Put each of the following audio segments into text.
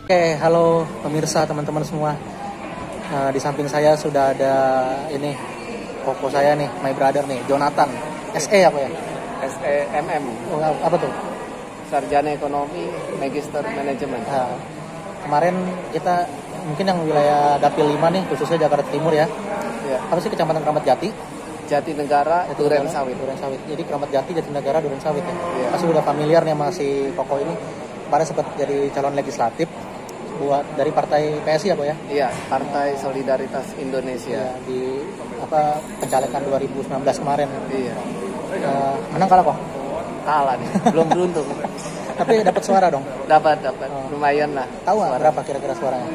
Oke, halo pemirsa teman-teman semua. Di samping saya sudah ada ini koko saya nih, my brother nih, Jonathan. SE apa ya? SEMM. Oh, apa tuh? Sarjana Ekonomi, Magister Manajemen. Nah, kemarin kita mungkin yang wilayah Dapil 5 nih, khususnya Jakarta Timur ya. Ya. Apa sih Kecamatan Kramat Jati? Jatinegara, Duren Sawit. Duren Sawit. Jadi Kramat Jati, Jatinegara, Duren Sawit ya. Iya. Pasti udah familiar nih sama si koko ini. Kemarin sempat jadi calon legislatif buat dari partai PSI apa ya? Iya, Partai Solidaritas Indonesia. Ya, di apa pencalekan 2019 kemarin. Iya. Menang kalah kok? Kalah nih, belum beruntung. Tapi dapat suara dong. Dapat, Oh. lumayan lah. Tahu nggak Suara. berapa kira-kira suaranya?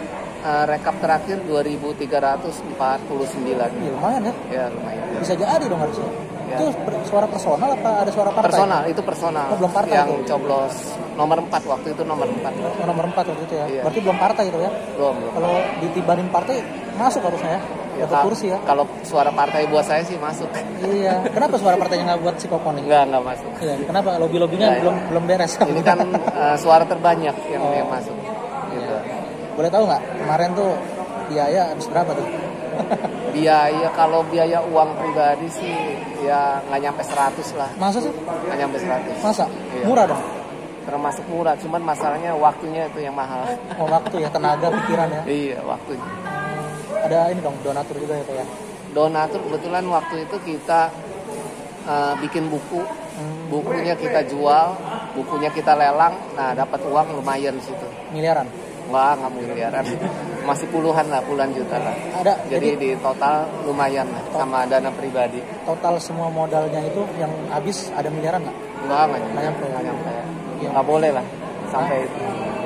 Rekap terakhir 2349. Ya, lumayan ya. Ya, lumayan. Bisa jadi dong harusnya. Ya. Itu suara personal apa ada suara partai? Personal, itu personal. Oh, belum partai Yang tuh. coblos nomor 4 waktu itu nomor 4. Oh, nomor 4 waktu itu ya. Iya. Berarti belum partai itu ya. Belum. Kalau ditibanin partai masuk harusnya ya. Ya, Dapat kursi ya. Kalau suara partai buat saya sih masuk. Iya. Kenapa suara partainya nggak buat si Koko nih? Enggak masuk. Iya. Kenapa lobby-lobbynya Nggak, belum beres? Ini kan suara terbanyak yang Oh. masuk. Gitu. Boleh tahu nggak kemarin tuh biaya habis berapa tuh? Kalau biaya uang pribadi sih ya nggak nyampe 100 lah. Masa sih? Nggak nyampe 100. Masa? Iya. Murah dong. Termasuk murah, cuman masalahnya waktunya itu yang mahal. Oh, waktu ya, tenaga, pikiran ya. Iya, waktunya. Ada ini dong, donatur juga ya Pak ya. Donatur kebetulan waktu itu kita bikin buku. Bukunya kita jual, bukunya kita lelang, nah dapat uang lumayan di situ. Miliaran. Nggak miliaran. Masih puluhan juta lah. Ada. Jadi di total lumayan lah, sama dana pribadi. Total semua modalnya itu yang habis ada miliaran nggak? Nggak nyampe. nyampe. Iya. Nggak boleh lah sampai itu.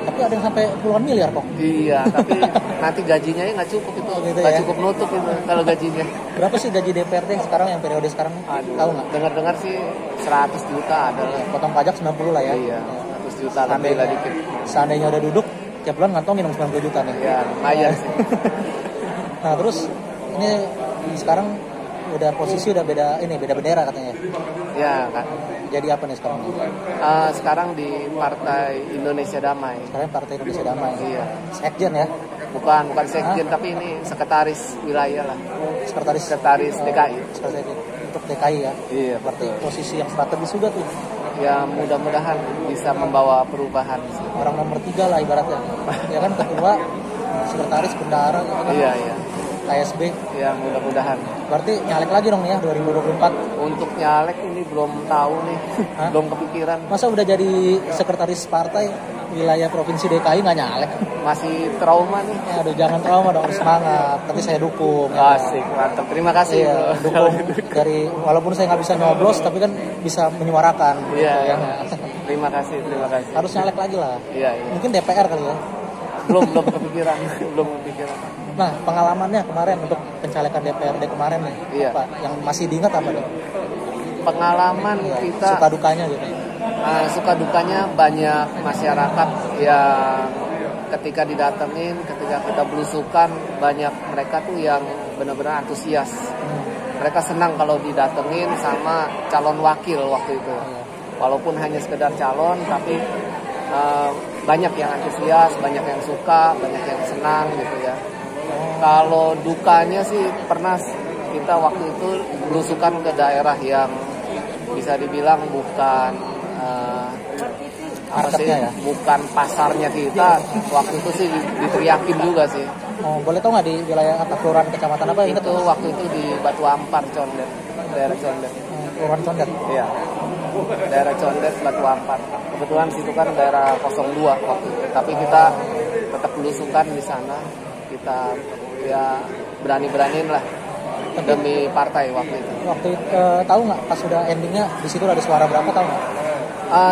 Tapi ada yang sampai puluhan miliar kok. Iya, tapi nanti gajinya ya nggak cukup itu. Oh, gitu Nggak ya. cukup nutup itu kalau gajinya. Berapa sih gaji DPRD sekarang yang periode sekarang? Tahu nggak? Dengar-dengar sih 100 juta adalah. Potong pajak 90 lah ya. Iya, 100 juta lebih lah dikit. Seandainya udah duduk, tiap bulan ngantongin dong 90 juta nih. Ya, lumayan sih. Nah terus ini sekarang udah posisi udah beda bendera katanya. Ya kan. Jadi apa nih sekarang? Sekarang di Partai Indonesia Damai. Sekarang Partai Indonesia Damai. Iya. Sekjen ya? Bukan sekjen, tapi ini sekretaris wilayah lah. Sekretaris DKI. Sekretaris untuk DKI ya. Iya, Berarti posisi yang strategis juga tuh. Ya mudah-mudahan bisa membawa perubahan. Orang nomor 3 lah ibaratnya. Ya kan ketua, sekretaris, bendahara gitu kan. Iya. KSB. Ya mudah-mudahan. Berarti nyalek lagi dong nih ya 2024. Untuk nyalek ini belum tahu nih. Hah? Belum kepikiran. Masa udah jadi sekretaris partai wilayah provinsi DKI nggak nyalek? Masih trauma nih. Aduh jangan trauma dong, semangat. Tapi saya dukung. Ya. Asik, mantap. Terima kasih. Iya, Bro. dukung dari walaupun saya nggak bisa nyoblos tapi kan bisa menyuarakan. Iya, gitu, iya. Terima kasih. Harus nyalek lagi lah. Iya. Mungkin DPR kali ya. Belum kepikiran. Nah, pengalamannya kemarin untuk pencalekan DPRD kemarin nih, Iya. apa yang masih diingat apa dong? Pengalaman Iya, kita suka dukanya gitu. suka dukanya banyak masyarakat yang ketika didatengin, ketika kita belusukan, banyak mereka tuh yang benar-benar antusias. Mereka senang kalau didatengin sama calon wakil waktu itu. Walaupun hanya sekedar calon, tapi banyak yang antusias, banyak yang suka, banyak yang senang gitu ya. Kalau dukanya sih pernah kita waktu itu belusukan ke daerah yang bisa dibilang bukan Marketnya ya? bukan pasarnya kita. Waktu itu sih diteriakin juga sih. Oh, boleh tau nggak di wilayah apa kelurahan kecamatan apa ingat? Itu waktu itu di Batu Ampar, Condet, daerah Condet. Kelurahan Condet. Iya. Daerah Condet, Batu Ampar. Kebetulan situ kan daerah 02 waktu itu. Tapi kita tetap belusukan di sana. Kita ya berani-beraniin lah demi partai waktu itu. Waktu itu tahu nggak pas sudah endingnya di situ ada suara berapa tahu nggak?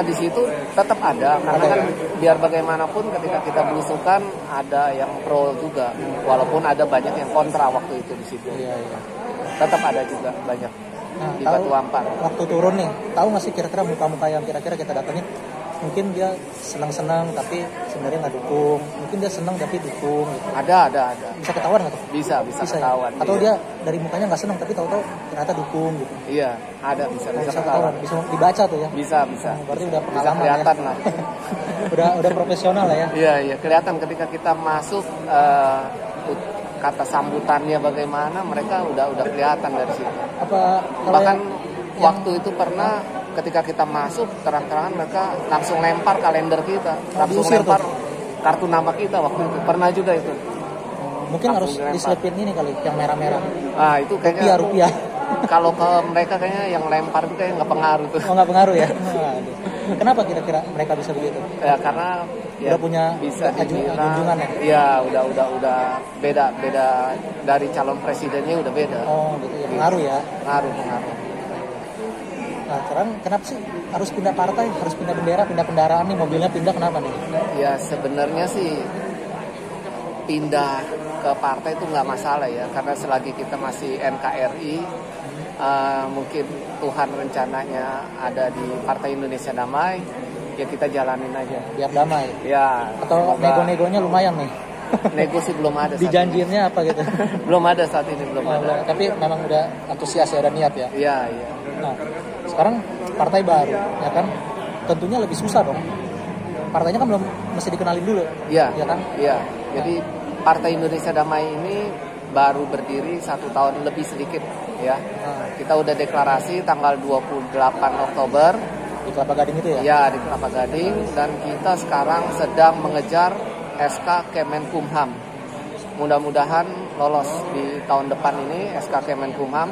Di situ tetap ada karena kan biar bagaimanapun ketika kita belusukan ada yang pro juga, walaupun ada banyak yang kontra waktu itu di situ. Iya. Tetap ada juga banyak Nah, di Batu Ampar. Waktu turun nih, tahu nggak sih kira-kira muka-muka yang kira-kira kita datengin? mungkin dia senang-senang tapi sebenarnya nggak dukung, mungkin dia senang tapi dukung gitu. Ada. Bisa ketahuan nggak tuh? Bisa Ya? ketahuan. Atau iya. dia dari mukanya nggak senang tapi tahu-tahu ternyata dukung gitu. Iya, ada bisa Bisa ketahuan. ketahuan, bisa dibaca tuh ya. Bisa. Berarti udah Bisa pengalaman kelihatan ya. lah. udah profesional lah ya. Iya, kelihatan ketika kita masuk kata sambutannya bagaimana, mereka udah kelihatan dari situ. Apa kalau Bahkan yang waktu itu pernah ketika kita masuk terang-terangan mereka langsung lempar kalender kita, langsung diusir lempar tuh? kartu nama kita waktu itu. Pernah juga itu. mungkin harus langsung dilempar. diselipin ini kali yang merah-merah. Ah, itu kayaknya Rupiah. kalau ke mereka kayaknya yang lempar itu kayak nggak pengaruh tuh. Oh, nggak pengaruh ya? Waduh. Kenapa kira-kira mereka bisa begitu? Ya karena ya, Udah punya bisa dibilang junjungan ya? ya udah beda dari calon presidennya udah beda. Oh gitu ya, pengaruh ya. Pengaruh. Nah sekarang kenapa sih harus pindah partai, harus pindah bendera, pindah kendaraan nih, mobilnya pindah, kenapa nih? Ya sebenarnya sih pindah ke partai itu nggak masalah ya, karena selagi kita masih NKRI, mungkin Tuhan rencananya ada di Partai Indonesia Damai, ya kita jalanin aja. Biar damai. Ya. Atau semoga- nego-negonya lumayan nih. nego sih belum ada. Saat Dijanjiinnya apa gitu? ini. Belum ada saat ini belum ada. Tapi memang udah antusias ya, udah niat ya. Iya. Nah sekarang partai baru, ya kan? Tentunya lebih susah dong. Partainya kan belum mesti dikenalin dulu, Iya. ya kan? Iya. Jadi Partai Indonesia Damai ini baru berdiri 1 tahun lebih sedikit ya. Nah, Kita udah deklarasi tanggal 28 Oktober di Kelapa Gading itu ya? ya di Kelapa Gading, dan kita sekarang sedang mengejar SK Kemenkumham. Mudah-mudahan lolos di tahun depan ini SK Kemenkumham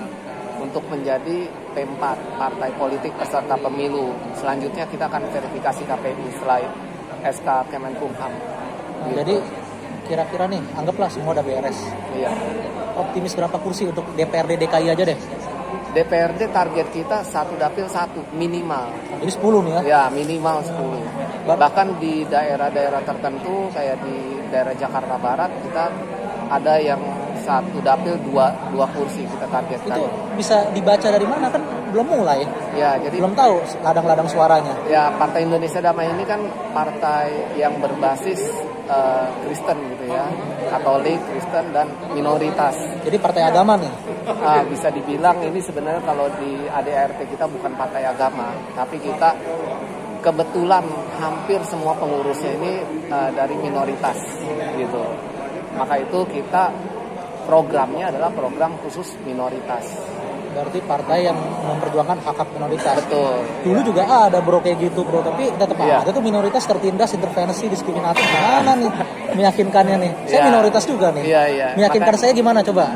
untuk menjadi P4 partai politik peserta pemilu. Selanjutnya kita akan verifikasi KPU selain SK Kemenkumham. Nah, jadi kira-kira nih, anggaplah semua udah beres. Iya. Optimis berapa kursi untuk DPRD DKI aja deh? DPRD target kita 1 dapil 1 minimal. Jadi 10 nih ya? Ya, minimal 10. Bahkan di daerah-daerah tertentu kayak di daerah Jakarta Barat kita ada yang 1 dapil 2 kursi kita targetkan. Itu bisa dibaca dari mana, kan belum mulai, Ya, jadi belum tahu ladang-ladang suaranya. ya Partai Indonesia Damai ini kan partai yang berbasis Kristen gitu ya, Katolik, Kristen dan minoritas. Jadi partai agama nih. Bisa dibilang ini sebenarnya kalau di ADRT kita bukan partai agama, tapi kita kebetulan hampir semua pengurusnya ini dari minoritas gitu. Maka itu kita programnya adalah program khusus minoritas. Berarti partai yang memperjuangkan hak-hak minoritas. Betul. Dulu juga ada bro kayak gitu bro, tapi tetap Iya. ada tuh minoritas tertindas, intervensi, diskriminatif. Gimana nih meyakinkannya nih? Saya Iya. minoritas juga nih. Iya. Meyakinkan Maka- saya gimana coba?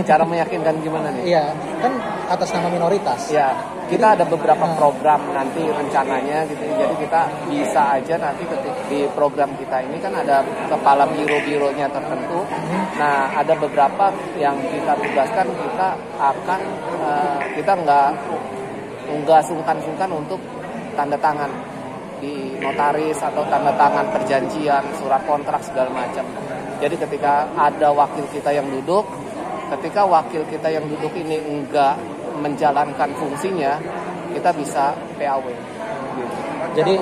Cara meyakinkan gimana nih? Iya, kan atas nama minoritas. Ya, kita ada beberapa Nah. program nanti rencananya gitu. Jadi kita bisa aja nanti di program kita ini kan ada kepala biro-bironya tertentu. Nah, ada beberapa yang kita tugaskan, kita akan kita nggak sungkan-sungkan untuk tanda tangan di notaris atau tanda tangan perjanjian, surat kontrak segala macam. Jadi ketika ada wakil kita yang duduk, ketika wakil kita yang duduk ini enggak menjalankan fungsinya, kita bisa PAW. Gitu. Jadi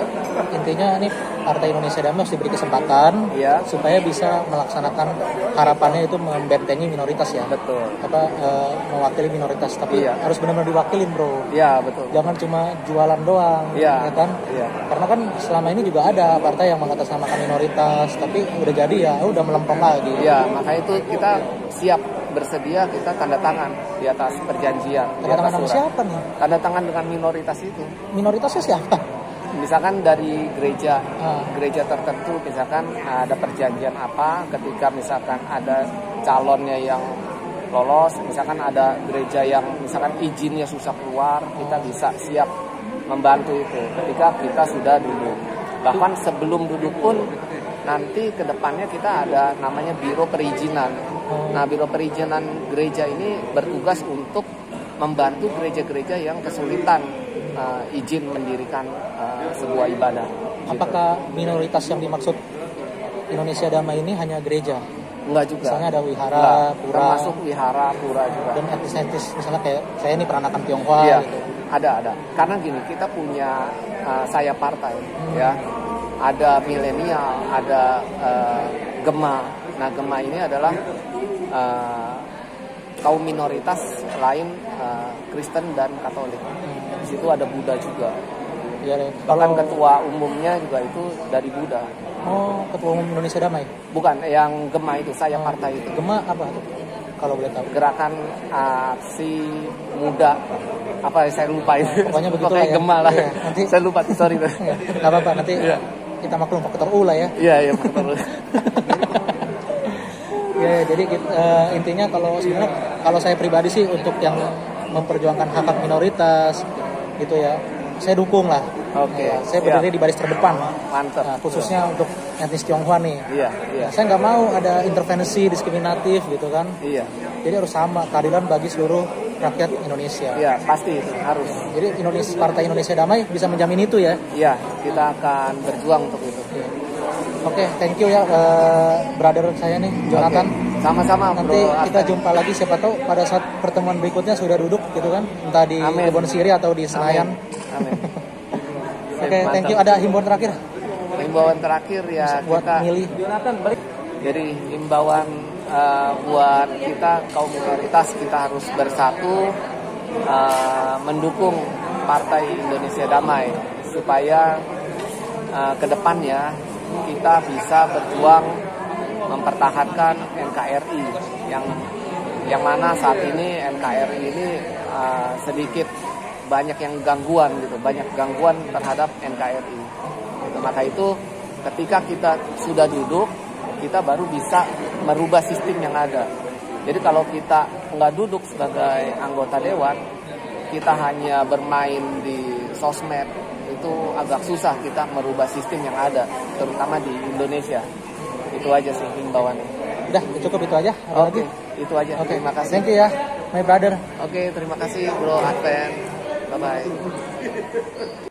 intinya ini Partai Indonesia Damai harus diberi kesempatan Iya. supaya bisa melaksanakan harapannya itu membentengi minoritas ya. Betul. Mewakili minoritas, tapi Iya. harus benar-benar diwakilin bro. Iya, betul. Jangan cuma jualan doang, Iya. ya kan? Iya. Karena kan selama ini juga ada partai yang mengatasnamakan minoritas, tapi udah jadi ya udah melempem lagi. Iya, maka itu kita siap bersedia kita tanda tangan di atas perjanjian, di Tanda atas tangan sama surat. siapa nih? Tanda tangan dengan minoritas itu. Minoritasnya siapa? Misalkan dari gereja, Ah. gereja tertentu, misalkan ada perjanjian apa, ketika misalkan ada calonnya yang lolos, misalkan ada gereja yang misalkan izinnya susah keluar, kita bisa siap membantu itu ketika kita sudah duduk. Bahkan sebelum duduk pun nanti ke depannya kita ada namanya biro perizinan. Nah, biro perizinan gereja ini bertugas untuk membantu gereja-gereja yang kesulitan izin mendirikan sebuah ibadah. Gitu. Apakah minoritas yang dimaksud Indonesia Damai ini hanya gereja? Enggak juga. Misalnya ada wihara, Enggak. pura. Termasuk wihara, pura juga. Dan etnis-etnis misalnya kayak saya ini peranakan Tionghoa Iya, gitu. ada. Karena gini, kita punya saya partai, ya. Ada milenial, ada Gema. Nah, Gema ini adalah kaum minoritas lain, Kristen dan Katolik. Di situ ada Buddha juga. Ya, Bahkan ketua umumnya juga itu dari Buddha. Oh, ketua umum Indonesia Damai. Bukan, yang Gema itu, saya partai itu. Gema apa tuh? Kalau boleh tahu. Gerakan aksi muda, apa saya lupa itu. Pokoknya begitu Pokoknya lah ya. Gema lah. Iya, nanti Saya lupa, sorry. Gak apa-apa, nanti kita maklum faktor U lah ya. Iya, betul. Ya, jadi intinya sebenarnya kalau saya pribadi sih untuk yang memperjuangkan hak minoritas gitu ya, saya dukung lah. Oke. Ya, saya berdiri di baris terdepan. Mantap. Nah, khususnya untuk etnis Tionghoa nih. Iya. Saya nggak mau ada intervensi diskriminatif gitu kan. Iya. Jadi harus sama keadilan bagi seluruh rakyat Indonesia. Iya, pasti itu harus. Jadi Partai Indonesia Damai bisa menjamin itu ya. Iya, kita akan berjuang untuk itu. Ya. Oke, thank you ya brother saya nih, Jonathan. Oke. Sama-sama, Nanti Bro. kita jumpa lagi, siapa tahu pada saat pertemuan berikutnya sudah duduk gitu kan, entah di Amin. Kebon Siri atau di Senayan. Amin. Oke, thank you. Ada himbauan terakhir Himbauan terakhir ya buat kita. milih. Jadi himbauan buat kita kaum minoritas, kita harus bersatu mendukung Partai Indonesia Damai supaya kedepannya kita bisa berjuang mempertahankan NKRI yang mana saat ini NKRI ini sedikit banyak yang gangguan gitu, banyak gangguan terhadap NKRI. Gitu. Maka itu ketika kita sudah duduk, kita baru bisa merubah sistem yang ada. Jadi kalau kita nggak duduk sebagai anggota dewan, kita hanya bermain di sosmed, itu agak susah kita merubah sistem yang ada, terutama di Indonesia. Itu aja sih himbauannya. Udah, cukup itu aja. Oke, itu aja. Oke. Terima kasih. Thank you ya, my brother. Oke, terima kasih Bro Adven. Bye-bye.